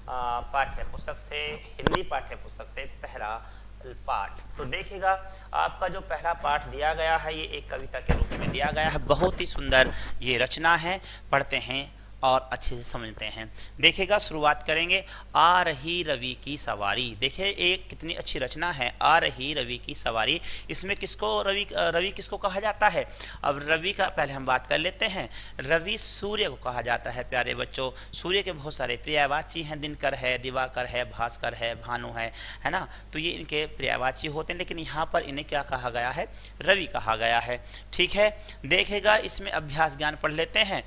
पाठ्य पुस्तक से, हिंदी पाठ्य पुस्तक से पहला पाठ। तो देखिएगा आपका जो पहला पाठ दिया गया है ये एक कविता के रूप में दिया गया है। बहुत ही सुंदर ये रचना है, पढ़ते हैं और अच्छे से समझते हैं। देखिएगा शुरुआत करेंगे, आ रही रवि की सवारी। देखिए एक कितनी अच्छी रचना है, आ रही रवि की सवारी। इसमें किसको रवि किसको कहा जाता है? अब रवि का पहले हम बात कर लेते हैं। रवि सूर्य को कहा जाता है प्यारे बच्चों। सूर्य के बहुत सारे पर्यायवाची हैं, दिनकर है, दिवाकर है, भास्कर है, भानु है ना। तो ये इनके पर्यायवाची होते हैं, लेकिन यहाँ पर इन्हें क्या कहा गया है? रवि कहा गया है। ठीक है, देखेगा इसमें अभ्यास ज्ञान पढ़ लेते हैं।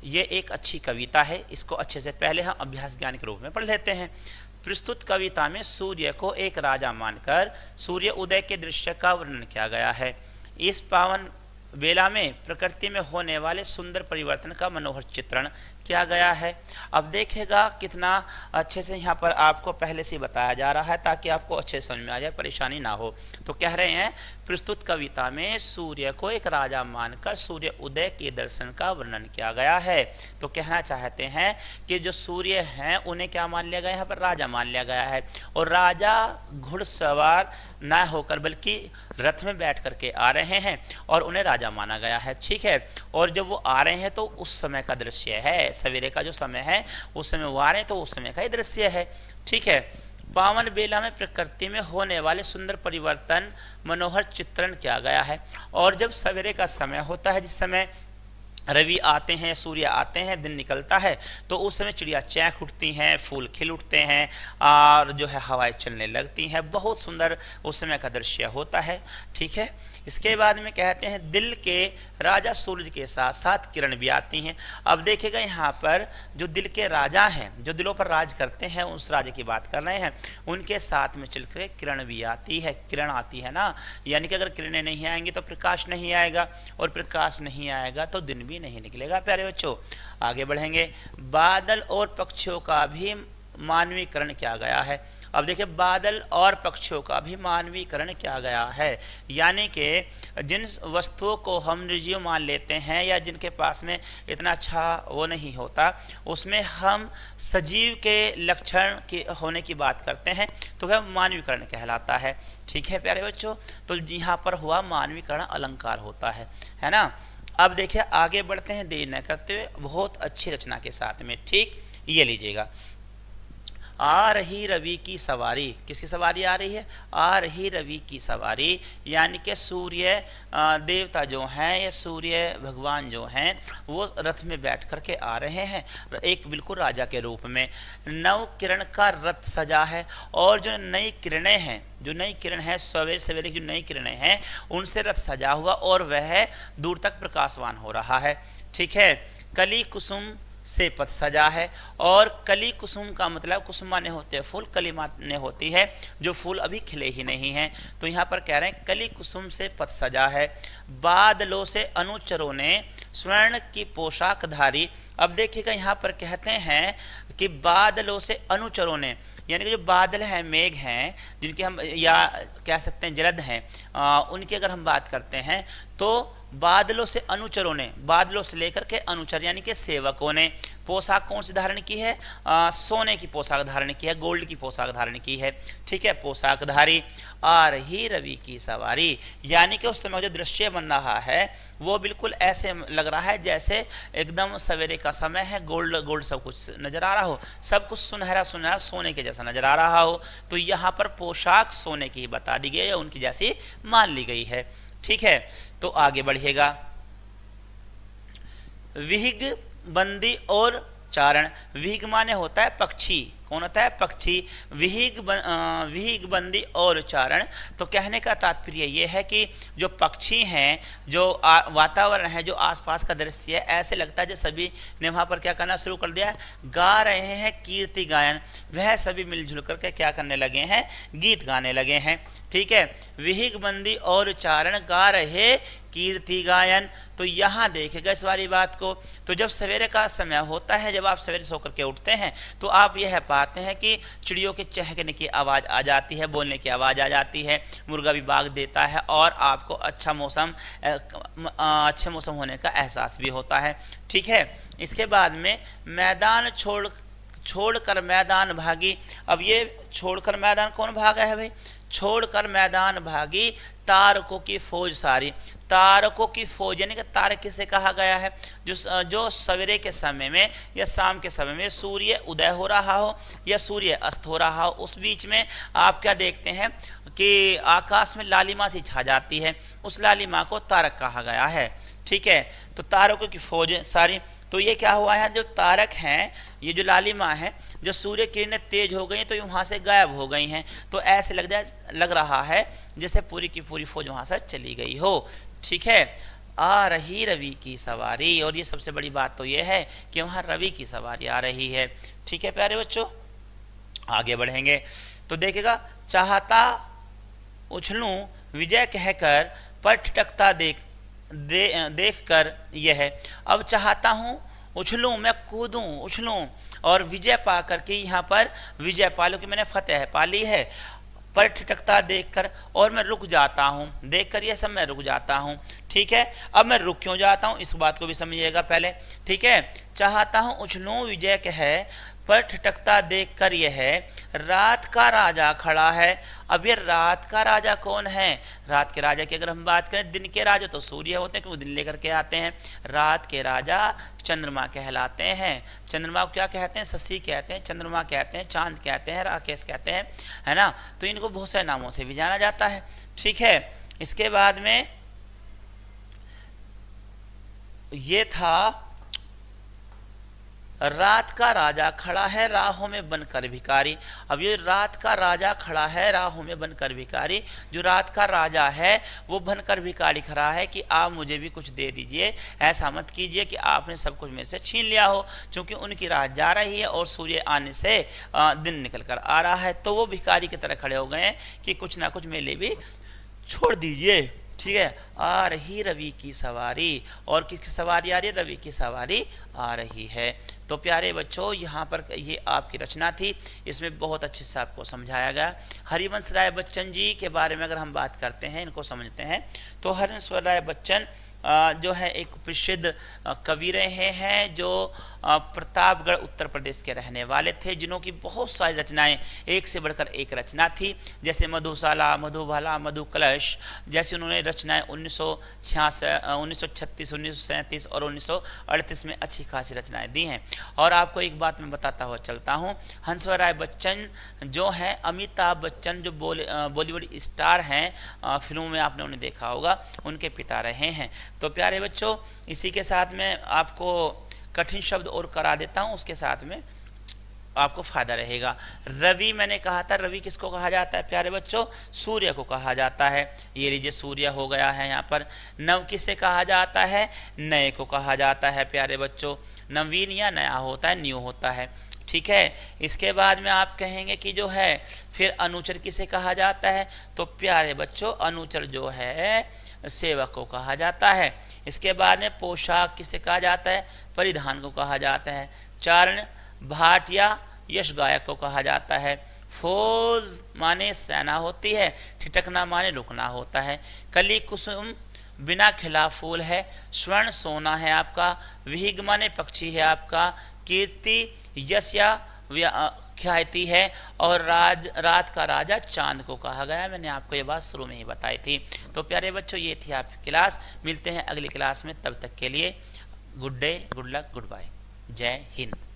ये एक अच्छी कविता है, इसको अच्छे से पहले हम अभ्यास ज्ञान के रूप में पढ़ लेते हैं। प्रस्तुत कविता में सूर्य को एक राजा मानकर सूर्य उदय के दृश्य का वर्णन किया गया है। इस पावन बेला में प्रकृति में होने वाले सुंदर परिवर्तन का मनोहर चित्रण किया गया है। अब देखेगा कितना अच्छे से यहाँ पर आपको पहले से बताया जा रहा है ताकि आपको अच्छे समझ में आ जाए, परेशानी ना हो। तो कह रहे हैं प्रस्तुत कविता में सूर्य को एक राजा मानकर सूर्य उदय के दर्शन का वर्णन किया गया है। तो कहना चाहते हैं कि जो सूर्य हैं उन्हें क्या मान लिया गया, यहाँ पर राजा मान लिया गया है। और राजा घुड़सवार न होकर बल्कि रथ में बैठ करके आ रहे हैं और उन्हें राजा माना गया है। ठीक है, और जब वो आ रहे हैं तो उस समय का दृश्य है, सवेरे का जो समय है उस समय वो आ रहे हैं, तो उस समय का ही दृश्य है। ठीक है, पावन बेला में प्रकृति में होने वाले सुंदर परिवर्तन मनोहर चित्रण किया गया है। और जब सवेरे का समय होता है, जिस समय रवि आते हैं, सूर्य आते हैं, दिन निकलता है, तो उस समय चिड़िया चैंक उठती हैं, फूल खिल उठते हैं और जो है हवाएं चलने लगती हैं। बहुत सुंदर उस समय का दृश्य होता है। ठीक है, इसके बाद में कहते हैं दिल के राजा सूरज के साथ साथ किरण भी आती हैं। अब देखिएगा यहाँ पर जो दिल के राजा हैं, जो दिलों पर राज करते हैं, उस राजा की बात कर रहे हैं, उनके साथ में चल के किरण भी आती है। किरण आती है ना, यानी कि अगर किरणें नहीं आएंगी तो प्रकाश नहीं आएगा, और प्रकाश नहीं आएगा तो दिन भी नहीं निकलेगा। प्यारे बच्चों आगे बढ़ेंगे। बादल और पक्षियों का भी मानवीकरण किया गया है। अब देखिए बादल और पक्षियों का भी मानवीकरण किया गया है, यानी कि जिन वस्तुओं को हम निर्जीव मान लेते हैं या जिनके पास में इतना अच्छा वो नहीं होता, उसमें हम सजीव के लक्षण के होने की बात करते हैं, तो वह मानवीकरण कहलाता है। ठीक है प्यारे बच्चों, तो यहाँ पर हुआ मानवीकरण अलंकार होता है ना। अब देखिए आगे बढ़ते हैं देर न करते हुए बहुत अच्छी रचना के साथ में। ठीक, ये लीजिएगा, आ रही रवि की सवारी। किसकी सवारी आ रही है? आ रही रवि की सवारी, यानी कि सूर्य देवता जो हैं या सूर्य भगवान जो हैं वो रथ में बैठ करके आ रहे हैं, एक बिल्कुल राजा के रूप में। नव किरण का रथ सजा है, और जो नई किरणें हैं, जो नई किरण है सवेरे सवेरे की जो नई किरणें हैं उनसे रथ सजा हुआ और वह दूर तक प्रकाशवान हो रहा है। ठीक है, कली कुसुम से पथ सजा है, और कली कुसुम का मतलब कुसुम माने होते हैं फूल, कली माने होती है जो फूल अभी खिले ही नहीं हैं। तो यहाँ पर कह रहे हैं कली कुसुम से पथ सजा है। बादलों से अनुचरों ने स्वर्ण की पोशाक धारी। अब देखिएगा यहाँ पर कहते हैं कि बादलों से अनुचरों ने, यानी कि जो बादल हैं, मेघ हैं, जिनके हम या कह सकते हैं जलद हैं, उनकी अगर हम बात करते हैं तो बादलों से अनुचरों ने, बादलों से लेकर के अनुचर यानी कि सेवकों ने पोशाक कौन सी धारण की है? सोने की पोशाक धारण की है, गोल्ड की पोशाक धारण की है। ठीक है, पोशाक धारी आ रही रवि की सवारी, यानी कि उस समय जो दृश्य बन रहा है वो बिल्कुल ऐसे लग रहा है जैसे एकदम सवेरे का समय है, गोल्ड गोल्ड सब कुछ नजर आ रहा हो, सब कुछ सुनहरा सुनहरा सोने के जैसा नजर आ रहा हो। तो यहाँ पर पोशाक सोने की ही बता दी गई है, उनकी जैसी मान ली गई है। ठीक है, तो आगे बढ़िएगा। विहिग बंदी और चारण। विहिग माने होता है पक्षी, कौन होता है? पक्षी। विहिग बंदी और चारण, तो कहने का तात्पर्य यह है कि जो पक्षी हैं, जो वातावरण है, जो आसपास का दृश्य है, ऐसे लगता है जैसे सभी ने वहाँ पर क्या करना शुरू कर दिया, गा रहे हैं कीर्ति गायन। वह सभी मिलजुल करके क्या करने लगे हैं? गीत गाने लगे हैं। ठीक है, विहिग बंदी और चारण गा रहे कीर्ति गायन। तो यहाँ देखेगा इस वाली बात को, तो जब सवेरे का समय होता है, जब आप सवेरे सो करके उठते हैं तो आप यह पाते हैं कि चिड़ियों के चहकने की आवाज़ आ जाती है, बोलने की आवाज़ आ जाती है, मुर्गा भी बाग देता है और आपको अच्छे मौसम होने का एहसास भी होता है। ठीक है, इसके बाद में मैदान छोड़कर मैदान भागी। अब ये छोड़कर मैदान कौन भागा है भाई? छोड़कर मैदान भागी तारकों की फौज सारी। तारकों की फौज यानी कि तारक किसे कहा गया है? जो सवेरे के समय में या शाम के समय में सूर्य उदय हो रहा हो या सूर्य अस्त हो रहा हो, उस बीच में आप क्या देखते हैं कि आकाश में लालिमा सी छा जाती है, उस लालिमा को तारक कहा गया है। ठीक है, तो तारकों की फौज सारी। तो ये क्या हुआ है, जो तारक हैं, ये जो लालिमा है, जो सूर्य किरणें तेज हो गई तो ये वहां से गायब हो गई हैं, तो ऐसे लग रहा है जैसे पूरी की पूरी फौज वहां से चली गई हो। ठीक है, आ रही रवि की सवारी। और ये सबसे बड़ी बात तो ये है कि वहां रवि की सवारी आ रही है। ठीक है प्यारे बच्चों, आगे बढ़ेंगे तो देखेगा, चाहता उछलूं विजय कहकर पर ठिठकता देख कर यह। अब चाहता हूं उछलूं, मैं कूदूं उछलूं और विजय पा करके, यहाँ पर विजय पालो कि मैंने फतेह पाली है, पर ठिठकता देखकर और मैं रुक जाता हूं। देखकर यह सब मैं रुक जाता हूं। ठीक है, अब मैं रुक क्यों जाता हूं इस बात को भी समझिएगा पहले। ठीक है, चाहता हूं उछलूं विजय कहे पर ठिठकता देख कर यह रात का राजा खड़ा है। अब ये रात का राजा कौन है? रात के राजा की अगर हम बात करें, दिन के राजा तो सूर्य होते हैं क्योंकि दिन लेकर के आते हैं। रात के राजा चंद्रमा कहलाते हैं। चंद्रमा को क्या कहते हैं? शशि कहते हैं, चंद्रमा कहते हैं, चांद कहते हैं, राकेश कहते हैं, है ना। तो इनको बहुत सारे नामों से भी जाना जाता है। ठीक है, इसके बाद में ये था, रात का राजा खड़ा है राहों में बनकर भिखारी। अब ये रात का राजा खड़ा है राहों में बनकर भिखारी, जो रात का राजा है वो बनकर भिखारी खड़ा है कि आप मुझे भी कुछ दे दीजिए, ऐसा मत कीजिए कि आपने सब कुछ मेरे से छीन लिया हो। क्योंकि उनकी रात जा रही है और सूर्य आने से दिन निकल कर आ रहा है, तो वो भिखारी की तरह खड़े हो गए हैं कि कुछ ना कुछ मेरे लिए भी छोड़ दीजिए। ठीक है, आ रही रवि की सवारी। और किसकी सवारी आ रही है? रवि की सवारी आ रही है। तो प्यारे बच्चों, यहाँ पर ये आपकी रचना थी, इसमें बहुत अच्छे से आपको समझाया गया। हरिवंश राय बच्चन जी के बारे में अगर हम बात करते हैं, इनको समझते हैं, तो हरिवंश राय बच्चन जो है एक प्रसिद्ध कवि रहे हैं, जो प्रतापगढ़ उत्तर प्रदेश के रहने वाले थे, जिन्हों की बहुत सारी रचनाएं एक से बढ़कर एक रचना थी, जैसे मधुशाला, मधुबाला, मधुकलश जैसी उन्होंने रचनाएं 1936, 1937 और 1938 में अच्छी खासी रचनाएं दी हैं। और आपको एक बात मैं बताता हुआ चलता हूँ, हंसवर राय बच्चन जो हैं, अमिताभ बच्चन जो बॉलीवुड स्टार हैं, फिल्मों में आपने उन्हें देखा होगा, उनके पिता रहे हैं। तो प्यारे बच्चों, इसी के साथ में आपको कठिन शब्द और करा देता हूं, उसके साथ में आपको फायदा रहेगा। रवि मैंने कहा था, रवि किसको कहा जाता है प्यारे बच्चों? सूर्य को कहा जाता है। ये लीजिए सूर्य हो गया है यहाँ पर। नव किसे कहा जाता है? नए को कहा जाता है प्यारे बच्चों। नवीन या नया होता है, न्यू होता है। ठीक है, इसके बाद में आप कहेंगे कि जो है फिर अनुचर किसे कहा जाता है? तो प्यारे बच्चों, अनुचर जो है सेवक को कहा जाता है। इसके बाद में पोशाक किसे कहा जाता है? परिधान को कहा जाता है। चारण, भाट या यश गायक को कहा जाता है। फौज माने सेना होती है, ठिठकना माने रुकना होता है। कली कुसुम बिना खिला फूल है। स्वर्ण सोना है आपका। विहिग माने पक्षी है आपका। कीर्ति यश या ख्याति है। और रात का राजा चांद को कहा गया। मैंने आपको ये बात शुरू में ही बताई थी। तो प्यारे बच्चों, ये थी आपकी क्लास। मिलते हैं अगली क्लास में, तब तक के लिए good day, good luck, goodbye, Jai Hind.